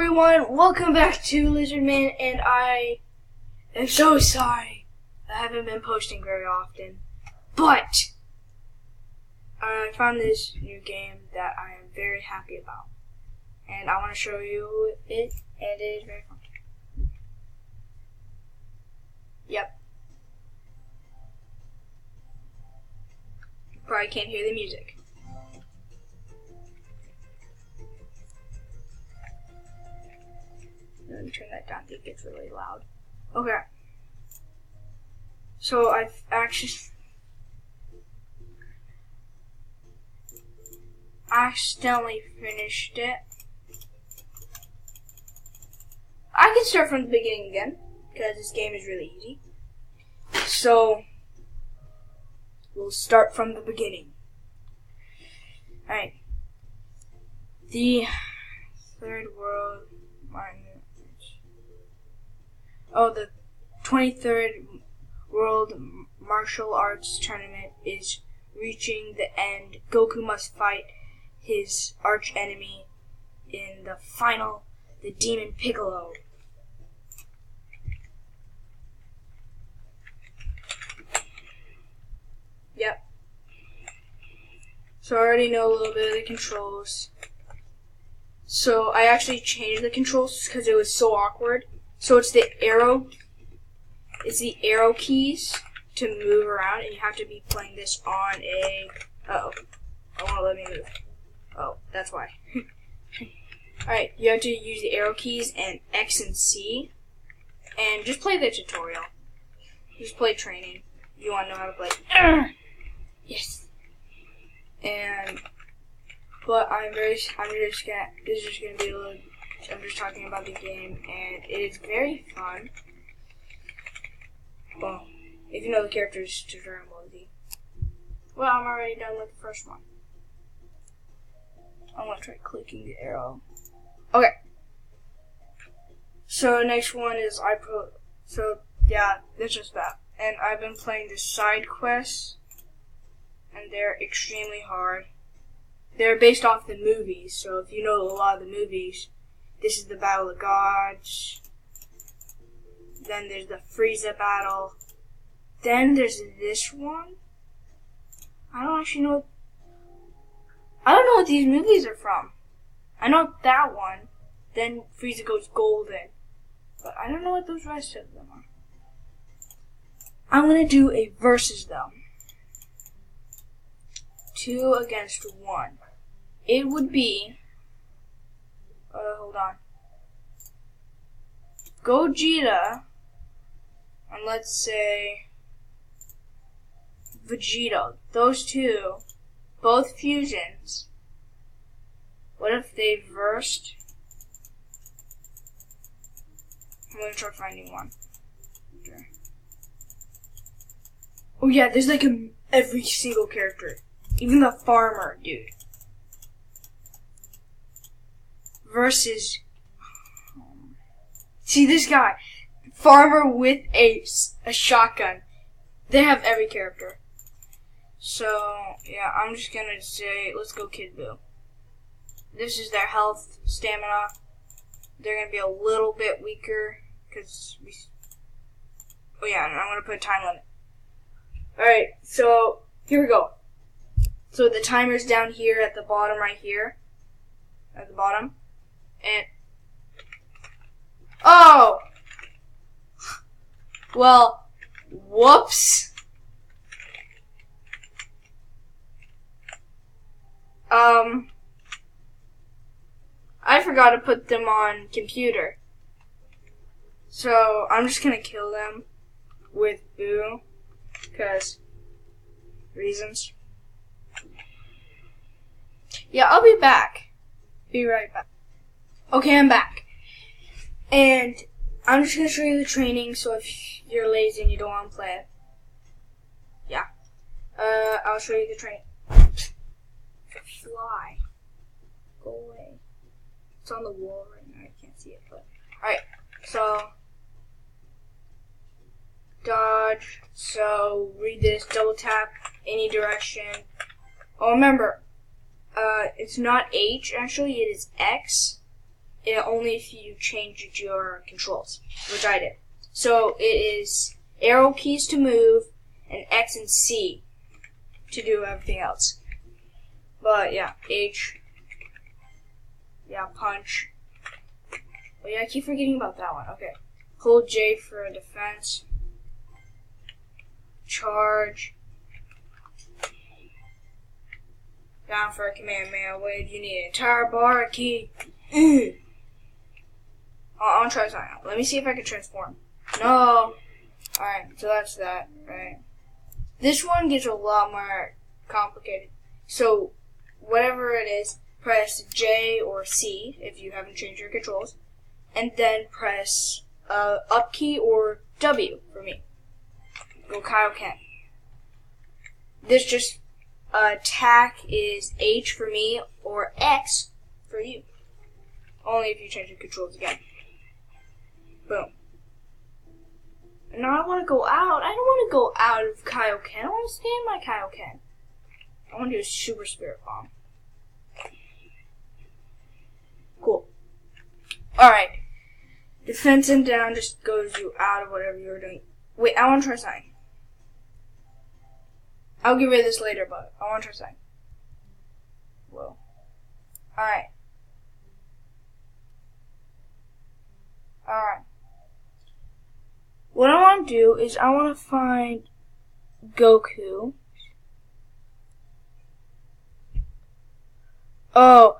everyone, welcome back to Lizardman, and I am so sorry I haven't been posting very often, but I found this new game that I am very happy about, and I want to show you it, and it is very fun. Yep. You probably can't hear the music. Let me turn that down, I think it's really loud. Okay. So I've accidentally finished it. I can start from the beginning again, because this game is really easy. So, we'll start from the beginning. Alright. The third world... the 23rd World Martial Arts Tournament is reaching the end. Goku must fight his arch enemy in the final, the Demon Piccolo. Yep. So I already know a little bit of the controls. So I actually changed the controls because it was so awkward. So it's the arrow keys to move around, and you have to be playing this on a... Uh-oh. I won't let me move. Oh, that's why. Alright, you have to use the arrow keys and X and C, and just play the tutorial. Just play training. You want to know how to play. Yes. But this is just gonna be a little... I'm just talking about the game, and it is very fun. Well, if you know the characters to Dragon Ball Z. Well, I'm already done with the first one. I'm gonna try clicking the arrow. Okay. So next one is it's just that. And I've been playing the side quests, and they're extremely hard. They're based off the movies, so if you know a lot of the movies, this is the Battle of Gods. Then there's the Frieza battle. Then there's this one. I don't know what these movies are from. I know that one. Then Frieza goes golden. But I don't know what those rest of them are. I'm gonna do a versus them. 2 against 1. It would be... hold on. Gogeta, and let's say Vegeta. Those two, both fusions. What if they versed? I'm gonna try finding one. Okay. Oh yeah, there's like every single character. Even the farmer, dude. Versus, see this guy, farmer with a shotgun. They have every character. So yeah, I'm just gonna say, let's go Kid Buu. This is their health, stamina. They're gonna be a little bit weaker because oh yeah, and I'm gonna put a time limit. All right, so here we go. So the timer's down here at the bottom, right here, at the bottom. And oh, well, whoops. I forgot to put them on computer. So I'm just gonna kill them with Buu, because reasons. Yeah, I'll be back. Be right back. Okay, I'm back. And I'm just going to show you the training, so if you're lazy and you don't want to play it. Yeah. I'll show you the training. Fly. Go away. It's on the wall right now, I can't see it, but... Alright, so... Dodge. So, read this, double tap, any direction. Oh, remember, it's not H, actually, it is X. only if you change your controls, which I did. So it is arrow keys to move, and X and C to do everything else. But yeah, H. Yeah, punch. Oh yeah, I keep forgetting about that one. Okay. Hold J for defense. Charge. Down for a command mail wave. You need an entire bar key. I'll try something out. Let me see if I can transform. No. Alright, so that's that, right? This one gets a lot more complicated. So, whatever it is, press J or C if you haven't changed your controls. And then press up key or W for me. Go Kaioken. This just attack is H for me or X for you. Only if you change your controls again. Boom. And now I want to go out. I don't want to go out of Kaioken. I want to stay in my Kaioken. I want to do a Super Spirit Bomb. Cool. Alright. Defense and down just goes you out of whatever you were doing. Wait, I want to try something. I'll get rid of this later, but I want to try something. Whoa. Alright. Alright. What I want to do is I want to find Goku. Oh.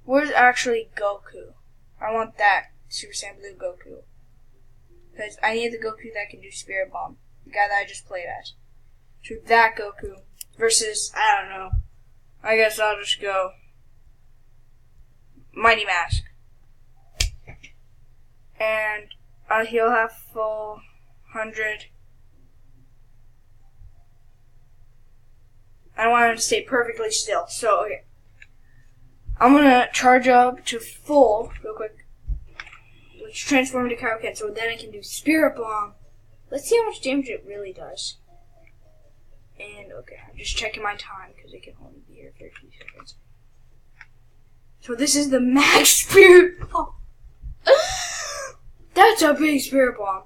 Where's actually Goku? I want that Super Saiyan Blue Goku. Because I need the Goku that can do Spirit Bomb. The guy that I just played as. So that Goku versus, I don't know. I guess I'll just go Mighty Mask. And he'll have full 100. I want him to stay perfectly still. So, okay. I'm gonna charge up to full real quick. Let's transform into Kaioken so then I can do Spirit Bomb. Let's see how much damage it really does. And, okay, I'm just checking my time because it can only be here 30 seconds. So this is the max Spirit Bomb. That's a big Spirit Bomb.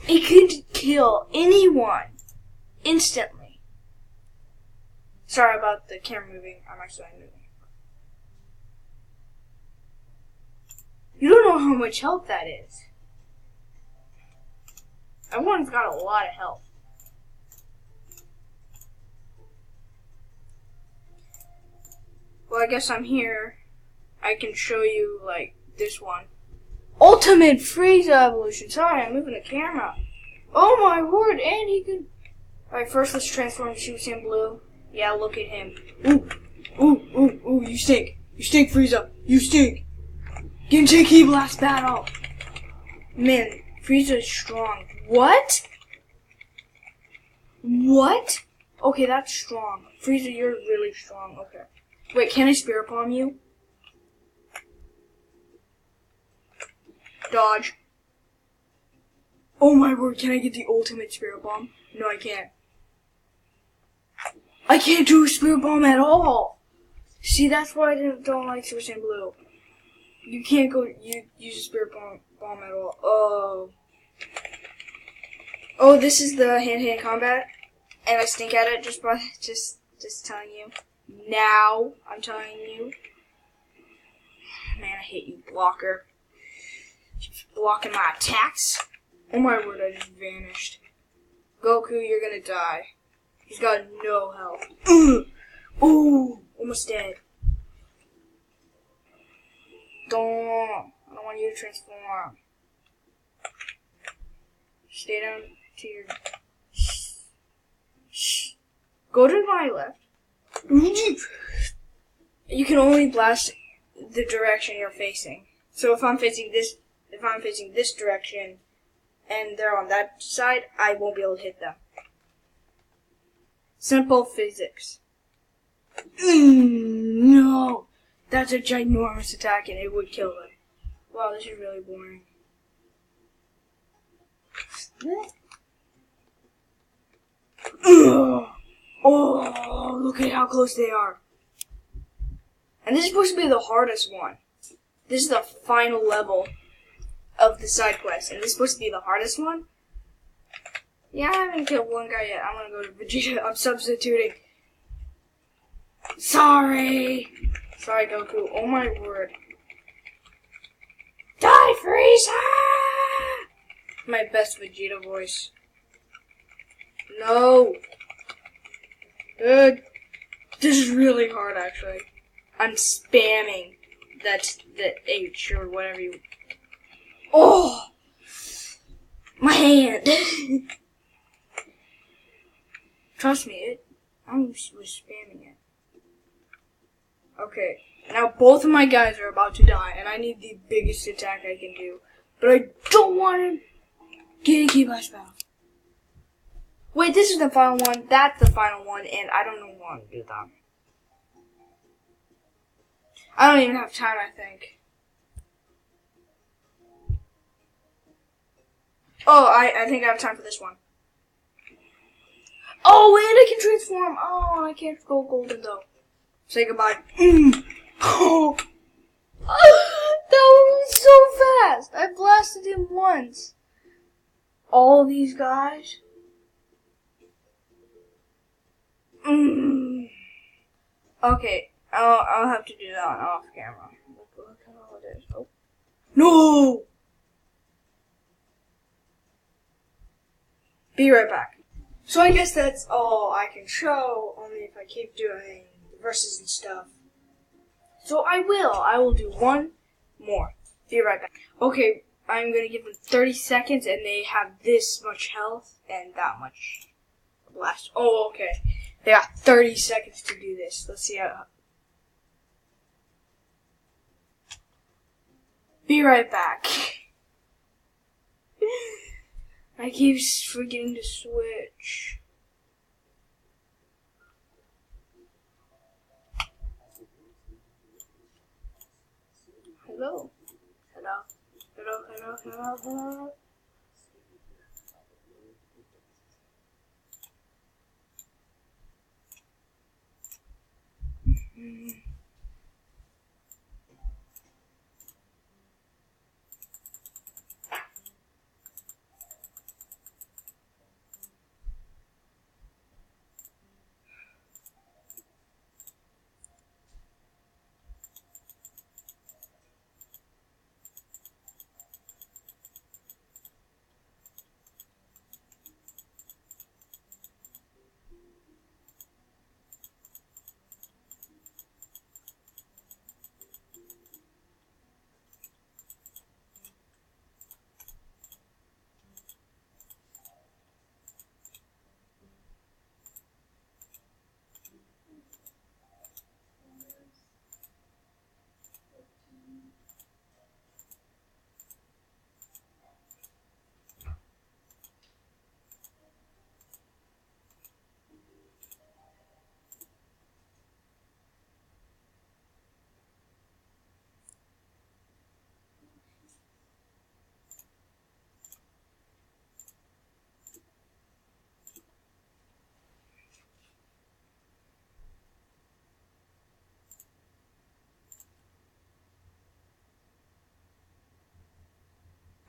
It could kill anyone instantly. Sorry about the camera moving. I'm actually moving. You don't know how much health that is. Everyone's got a lot of health. Well, I guess I'm here. I can show you, like, this one. Ultimate Frieza evolution. Sorry, I'm moving the camera. Oh my word, and he can... Alright, first let's transform to Super Saiyan Blue. Yeah, look at him. Ooh, you stink. You stink, Frieza. You stink. Get into Ki Blast battle. Man, Frieza is strong. What? What? Okay, that's strong. Frieza, you're really strong. Okay. Wait, can I Spirit Bomb you? Dodge. Oh my word, can I get the ultimate Spirit Bomb? No, I can't. I can't do a Spirit Bomb at all! See, that's why I don't like Super Saiyan Blue. You can't go use a Spirit Bomb at all. Oh. Oh, this is the hand-to-hand combat, and I stink at it just telling you. Now, I'm telling you. Man, I hate you, blocker. Blocking my attacks. Oh my word, I just vanished. Goku, you're gonna die. He's got no health. Ooh, almost dead. I don't want you to transform. Stay down to your... Go to my left. You can only blast the direction you're facing. So if I'm facing this direction, and they're on that side, I won't be able to hit them. Simple physics. No! That's a ginormous attack and it would kill them. Wow, this is really boring. Oh, look at how close they are. And this is supposed to be the hardest one. This is the final level of the side quest, and this is supposed to be the hardest one. Yeah, I haven't killed one guy yet. I'm gonna go to Vegeta. I'm substituting. Sorry, Goku. Oh my word. Die, Frieza! My best Vegeta voice. No. Dude, this is really hard, actually. I'm spamming the H or whatever you... Oh! My hand! Trust me, I was spamming it. Okay, now both of my guys are about to die, and I need the biggest attack I can do. But I don't want to get a key blast battle. Wait, this is the final one, that's the final one, and I don't want to do that. I don't even have time, I think. Oh, I think I have time for this one. Oh, and I can transform. Oh, I can't go golden, though. Say goodbye. Oh. That was so fast. I blasted him once. All these guys. Okay, I'll have to do that off camera. Look at all this. Oh. No! Be right back. So I guess that's all I can show, only if I keep doing verses and stuff. So I will do one more. Be right back. Okay, I'm gonna give them 30 seconds, and they have this much health and that much blast. Oh, okay. They got 30 seconds to do this. Let's see how... Be right back. I keep forgetting to switch. Hello. Hello.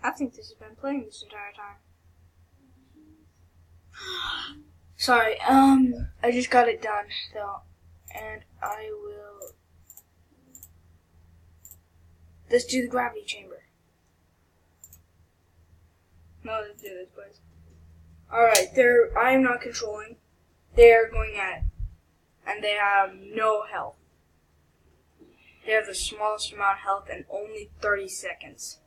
I think this has been playing this entire time. Sorry, I just got it done, though, and I will... Let's do the gravity chamber. No, let's do this, please. Alright, I am not controlling. They're going at it, and they have no health. They have the smallest amount of health and only 30 seconds.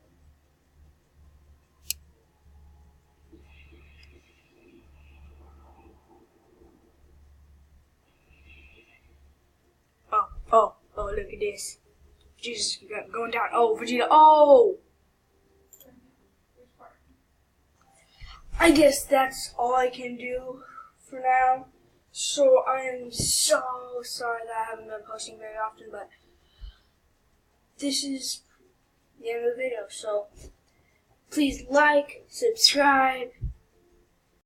Oh, look at this. Jesus, going down. Oh, Vegeta. Oh! I guess that's all I can do for now. So I am so sorry that I haven't been posting very often, but this is the end of the video. So please like, subscribe,